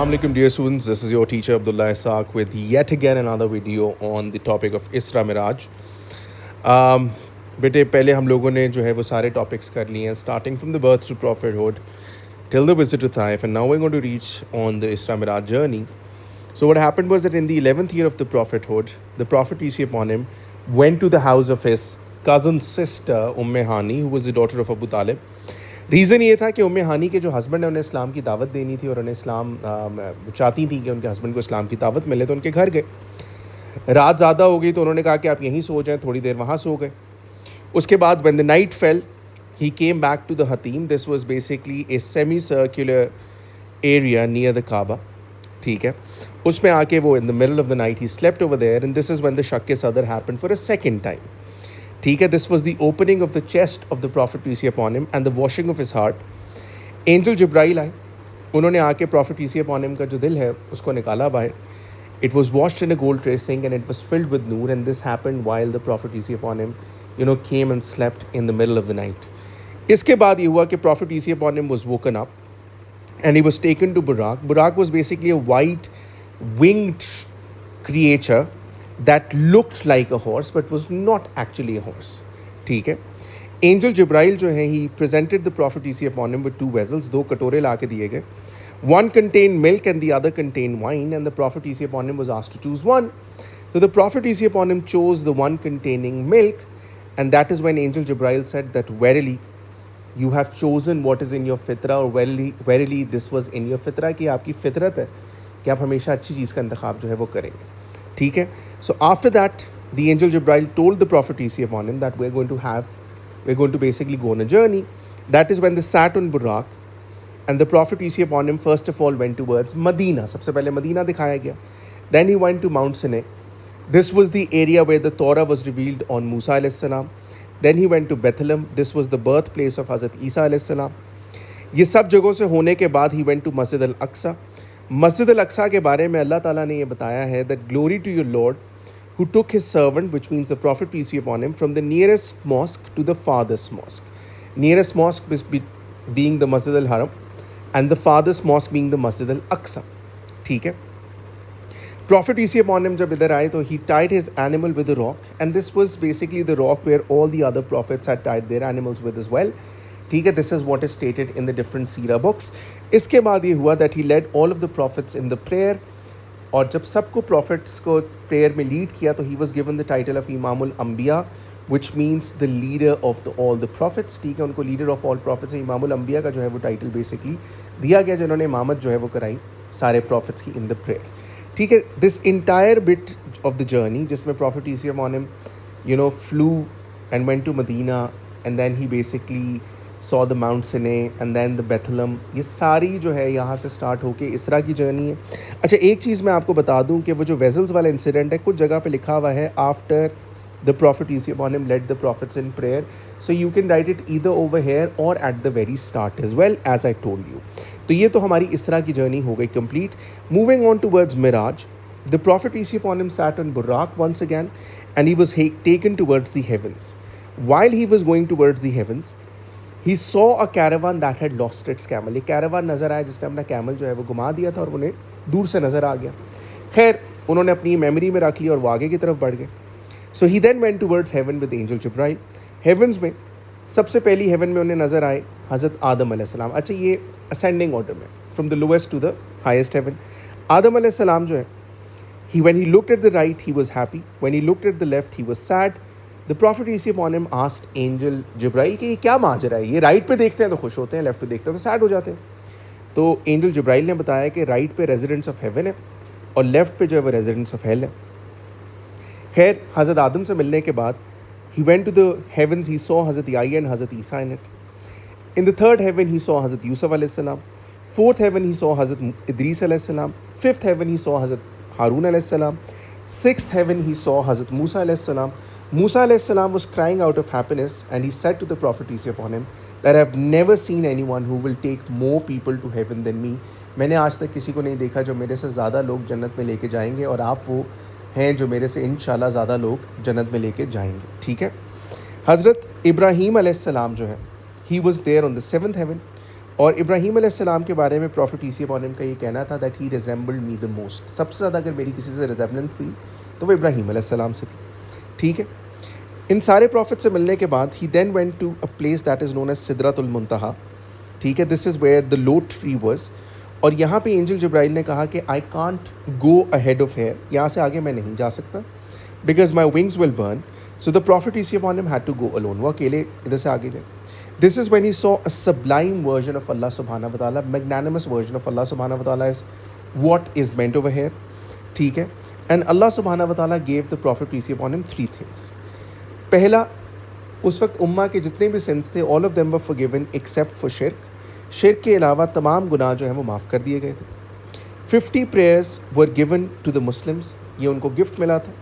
Assalamu alaikum dear students, this is your teacher Abdullah Isaaq with yet again another video on the topic of Isra Miraj. बेटे पहले हम लोगों ने जो है वो सारे टॉपिक्स कर लिए हैं starting from the birth to prophethood till the visit to Taif, and now we're going to reach on the Isra Miraj journey. So what happened was that in the 11th year of the prophethood, the Prophet peace be upon him went to the house of his cousin sister Hani, who was the daughter of Abu Talib. Reason ये था कि उम्मे हानी के जो husband है उन्हें इस्लाम की दावत देनी थी और उन्हें इस्लाम चाहती थी कि उनके हस्बैंड को इस्लाम की दावत मिले, तो उनके घर गए। रात ज़्यादा हो गई तो उन्होंने कहा कि आप यहीं सो जाएं, थोड़ी देर वहाँ सो गए। उसके बाद when the night fell he came back to the Hatim. This was basically a semi circular area near the Kaaba, ठीक है। उसमें आके वो in the middle of the night he slept over there and this is when the शक सदर happened for a second time, ठीक है। This was the opening of the chest of the prophet peace be upon him and the washing of his heart. Angel Jibril आए, उन्होंने आके prophet peace be upon him का जो दिल है उसको निकाला बाहर। It was washed in a gold tracing and it was filled with नूर, and this happened while the prophet peace be upon him came and slept in the middle of the night. इसके बाद ये हुआ कि prophet peace be upon him was woken up and he was taken to बुराक। बुराक was basically a white winged creature that looked like a horse but was not actually a horse, ठीक है। Angel Jibril जो है he presented the prophet peace be upon him with two vessels, दो कटोरे ला के दिए गए। One contain milk and the other contain wine and the prophet peace be upon him was asked to choose one. So the prophet peace be upon him chose the one containing milk, and that is when angel Jibrail said that verily you have chosen what is in your fitra, or verily this was in your fitra, कि आपकी फितरत है कि आप हमेशा अच्छी चीज़ का इंतखाब जो है वो करेंगे, ठीक है। So after that the angel Jibril told the prophet peace be upon him that we are going to basically go on a journey. That is when they sat on Buraq and the prophet peace be upon him first of all went towards Madina. सबसे पहले मदीना दिखाया गया। Then he went to mount Sinai. This was the area where the Torah was revealed on Musa अलैहि सलाम। Then he went to Bethlehem. This was the birth place of Hazrat Isa अलैहि सलाम। ये सब जगहों से होने के बाद ही वेंट टू मस्जिद अल अक्सा। मस्जिद अल अक्सा के बारे में अल्लाह ताला ने ये बताया है that glory to your lord who took his servant which means the prophet peace be upon him from the nearest mosque to the farthest mosque. Nearest mosque being the Masjid al Haram and the farthest mosque being the Masjid अल अक्सा, ठीक है। Prophet peace be upon him जब इधर आए तो he tied his animal with the rock, and this was basically the rock where all the other prophets had tied their animals with as well, ठीक है। This is what is stated in the different सीरा books. इसके बाद ये हुआ that he led all of the prophets in the prayer, और जब सबको प्रॉफिट्स को प्रेयर में लीड किया तो he was given the title of इमामुल अम्बिया which means the leader of the all the prophets, ठीक है। उनको लीडर ऑफ ऑल प्रॉफिट्स इमामुल अम्बिया का जो है वो टाइटल बेसिकली दिया गया, जिन्होंने इमामत जो है वो कराई सारे प्रॉफिट्स की इन द प्रेयर, ठीक है। This entire bit of the journey जिसमें prophet peace be upon him flew and went to Medina and then he basically saw the mount Sinai and then the Bethlehem, ये सारी जो है यहाँ से स्टार्ट होके इसरा की जर्नी है। अच्छा, एक चीज़ मैं आपको बता दूँ कि वो जो वेजल्स वाला इंसिडेंट है कुछ जगह पे लिखा हुआ है after the prophet peace be upon him led the prophets in prayer, so you can write it either over here और at the very start as well as I told you. तो ये तो हमारी इसरा की journey हो गई complete. Moving on towards Miraj, the prophet peace be upon him sat on Buraq once again and he was taken towards the heavens. While he was going towards the heavens he saw a caravan that had lost its camel। ये caravan नज़र आया जिसने अपना camel जो है वो घुमा दिया था और उन्हें दूर से नज़र आ गया। खैर उन्होंने अपनी मेमोरी में रख लिया और वो आगे की तरफ बढ़ गए। So he then went towards heaven with angel Jibrail. Heavens में सबसे पहली हेवन में उन्हें नज़र आए हज़रत आदम अलैहिस्सलाम। अच्छा, ये असेंडिंग ऑर्डर में from the lowest to the highest heaven. Adam अलैहिस्सलाम जो है when he looked at the right he was happy, when he looked at the left he was sad। The prophet peace be upon him asked angel Jibrail कि ये क्या माजरा है, ये right पे देखते हैं तो खुश होते हैं, लेफ्ट पे देखते हैं तो सैड हो जाते हैं। तो एंजल जिब्राइल ने बताया कि राइट पे रेजिडेंट्स ऑफ हेवन है और लेफ्ट पे जो है वो रेजिडेंट्स ऑफ हेल है। खैर हज़रत आदम से मिलने के बाद he went to the heavens, he saw Hazrat Yahya and Hazrat Isa in it. In the third heaven he saw Hazrat Yusuf alayhi salam. Fourth heaven he saw Hazrat Idris alayhi salam. Fifth heaven he saw Hazrat Harun alayhi salam. Sixth heaven he saw Hazrat Musa alayhi salam. Musa alayhi salam was crying out of happiness and he said to the prophet peace be upon him that I have never seen anyone who will take more people to heaven than me। मैंने आज तक किसी को नहीं देखा जो मेरे से ज़्यादा लोग जन्नत में लेके जाएंगे, और आप वो हैं जो मेरे से इंशाल्लाह ज़्यादा लोग जन्नत में लेके जाएंगे, ठीक है। हज़रत इब्राहीम अलैहिस्सलाम जो है he was there on the seventh heaven. और इब्राहीम अलैहिस्सलाम के बारे में prophet peace be upon him का ये कहना था that he resembled me the most, सबसे ज़्यादा अगर मेरी किसी से रिजेंबलेंस थी तो वो इब्राहीम अलैहिस्सलाम से थी। ठीक है, इन सारे प्रॉफिट से मिलने के बाद he then went to a place that is known as Sidratul Muntaha. ठीक है, this is where the lote tree was, और यहाँ पे एंजल जिब्राइल ने कहा कि I can't go ahead of here, यहाँ से आगे मैं नहीं जा सकता, because my wings will burn. So the prophet peace be upon him had to go alone, वो अकेले इधर से आगे गए। This is when he saw a sublime version of Allah subhanahu wa ta'ala, magnanimous version of Allah subhanahu wa ta'ala is what is meant over here. ठीक है, and Allah subhanahu wa ta'ala gave the Prophet peace be upon him three things. पहला, उस वक्त उम्मा के जितने भी since थे all of them were forgiven except for shirk. शिर्क के अलावा तमाम गुनाह जो हैं वो माफ़ कर दिए गए थे। 50 prayers were given to the Muslims, ये उनको गिफ्ट मिला था।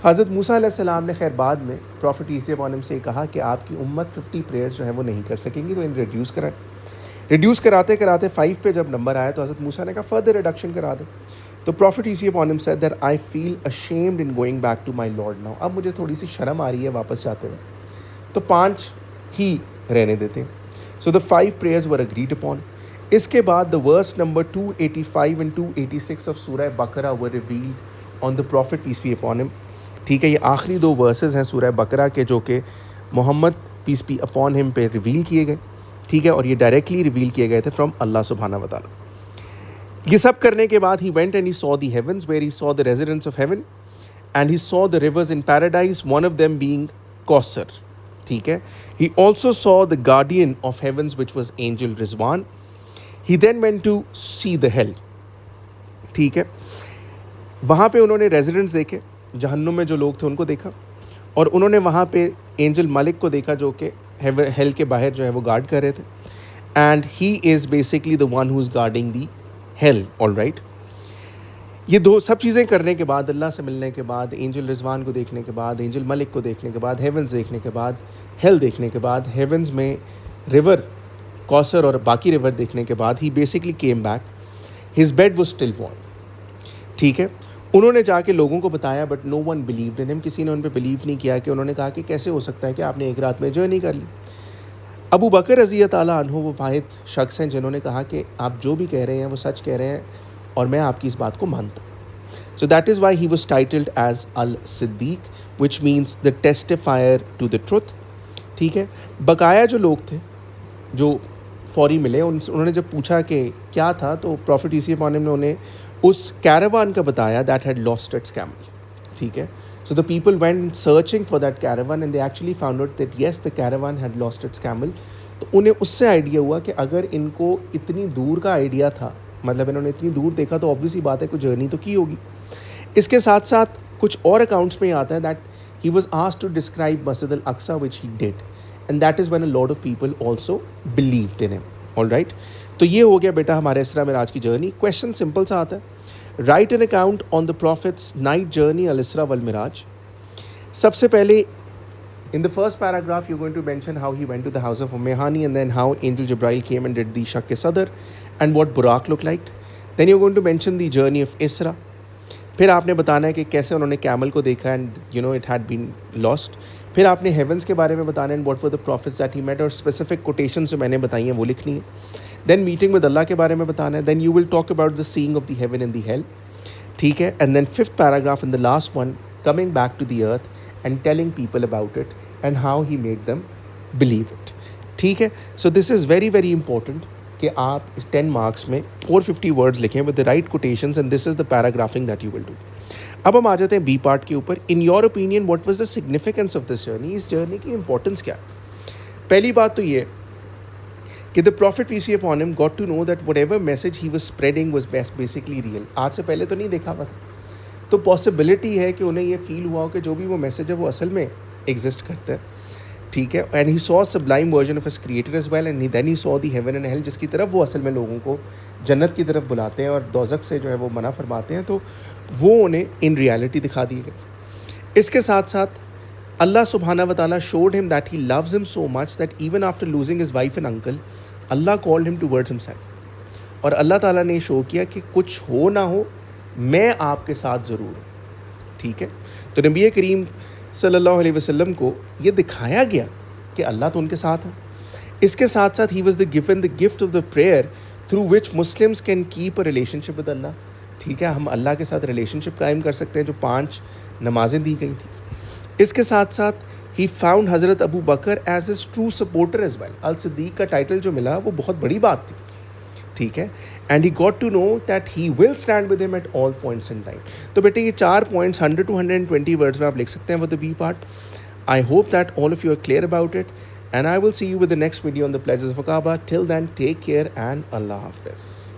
हज़रत मूसा अलैहिस्सलाम ने खैर बाद में prophet peace be upon him से कहा कि आपकी उम्मत 50 प्रेयर्स जो है वो नहीं कर सकेंगी, तो इन्हें रिड्यूस कराएं। रिड्यूस कराते कराते 5 पे जब नंबर आया तो हज़रत मूसा ने कहा फर्दर रिडक्शन करा दे। तो prophet peace be upon him said that I feel ashamed in going back to my lord now, अब मुझे थोड़ी सी शर्म आ रही है वापस जाते हुए, तो 5 ही रहने देते हैं। So the 5 prayers were agreed upon. इसके बाद the verse number 285 and 286 of Surah Baqarah were revealed on the prophet peace be upon him. ठीक है, ये आखिरी 2 वर्सेस हैं सूरह बकरा के जो कि Mohammad peace be upon him पे रिवील किए गए। ठीक है, और ये डायरेक्टली रिवील किए गए थे फ्रॉम अल्लाह सुब्हानहू व तआला। ये सब करने के बाद he went and he saw the heavens where he saw the residents of heaven and he saw the rivers in paradise, one of them being Kausar. ठीक है, he also saw the guardian of heavens which was angel Rizwan. He then went to see the hell. ठीक है, वहाँ पे उन्होंने residents देखे, जहन्नुम में जो लोग थे उनको देखा, और उन्होंने वहाँ पे एंजल मलिक को देखा जो कि हेल के बाहर जो है वो गार्ड कर रहे थे, and he is basically the one who is guarding the hell. All right, ये 2 सब चीज़ें करने के बाद, अल्लाह से मिलने के बाद, एंजल रिजवान को देखने के बाद, एंजल मलिक को देखने के बाद, हेवंस देखने के बाद, हेल देखने के बाद, हेवंस में रिवर कौसर और बाकी रिवर देखने के बाद, he basically came back, his bed was still warm. ठीक है, उन्होंने जाके लोगों को बताया but no one believed in him, किसी ने उन पर बिलीव नहीं किया। कि उन्होंने कहा कि कैसे हो सकता है कि आपने एक रात में जर्नी कर ली। अबू बकर रज़ी ताला अन्हु वो वाहिद शख्स हैं जिन्होंने कहा कि आप जो भी कह रहे हैं वो सच कह रहे हैं और मैं आपकी इस बात को मानता हूँ। So that is why he was titled as al Siddiq, which means the testifier to the truth. ठीक है, बकाया जो लोग थे जो फौरी मिले, उन्होंने जब पूछा कि क्या था, तो प्रॉफिट ईसी अपॉन हिम ने उन्हें उस कैरावान का बताया that had lost its camel. ठीक है, so the people went searching for that caravan and they actually found out that yes the caravan had lost its camel. तो उन्हें उससे आइडिया हुआ कि अगर इनको इतनी दूर का आइडिया था, मतलब इन्होंने इतनी दूर देखा, तो ऑब्वियसली बात है कोई जर्नी तो की होगी। इसके साथ साथ कुछ और अकाउंट्स में आता है that he was asked to describe Masjid Al Aqsa which he did, and that is when a lot of people also believed in him. All right, तो ये हो गया बेटा हमारे इसरा मिराज की जर्नी। क्वेश्चन सिंपल सा आता है, write an account on the prophet's night journey al Isra wal Miraj. सबसे पहले in the first paragraph you going to mention how he went to the house of Umm Hani and then how angel Jibrail came and did the शक सदर and what Buraq look like. Then you going to mention the journey of Isra. फिर आपने बताना है कि कैसे उन्होंने camel को देखा and you know it had been lost. फिर आपने हेवंस के बारे में बताना है and what were the prophets that he met, और स्पेसिफिक कोटेशन जो मैंने बताई हैं वो लिखनी है। देन मीटिंग विद अल्लाह के बारे में बताना है। Then you will talk about the seeing of the heaven and the hell. ठीक है, and then 5th paragraph in the last one coming back to the earth and telling people about it and how he made them believe it. ठीक है, so this is very very important कि आप इस 10 marks में 450 words लिखें with the right quotations, and this is the paragraphing that you will do. अब हम आ जाते हैं बी पार्ट के ऊपर। In your opinion what was the significance of this journey, इस जर्नी की इंपॉर्टेंस क्या है? पहली बात तो ये कि the prophet peace be upon him got to know that whatever message he was spreading was basically real. आज से पहले तो नहीं देखा हुआ था, तो पॉसिबिलिटी है कि उन्हें ये फील हुआ हो कि जो भी वो मैसेज है वो असल में एग्जिस्ट करता है। ठीक है, and he saw sublime version of his creator as well and then he saw the heaven and hell, जिसकी तरफ वो असल में लोगों को जन्नत की तरफ बुलाते हैं और दोज़ख से जो है वो मना फरमाते हैं, तो वो उन्हें इन रियलिटी दिखा दिए गए। इसके साथ साथ अल्लाह सुब्हाना व ताला showed him that he loves him so much that even after losing his wife and uncle Allah called him towards himself. और अल्लाह ताला ने शो किया कि कुछ हो ना हो मैं आपके साथ ज़रूर हूँ। ठीक है, तो नबी करीम सल्लल्लाहु अलैहि वसल्लम को ये दिखाया गया कि अल्लाह तो उनके साथ है। इसके साथ साथ he was the given the gift of the prayer through which Muslims can keep a relationship with Allah. ठीक है, हम अल्लाह के साथ रिलेशनशिप कायम कर सकते हैं, जो 5 नमाजें दी गई थी. इसके साथ साथ ही found Hazrat Abu Bakr as a true supporter as well. Al Siddiq का टाइटल जो मिला वो बहुत बड़ी बात थी. ठीक है, and he got to know that he will stand with him at all points in time. तो बेटे ये 4 पॉइंट्स 100 to 120 वर्ड्स में आप लिख सकते हैं for the B part. I hope that all of you are clear about it, and I will see you with the next video on the pledges of Aqaba. Till then, take care and Allah Hafiz.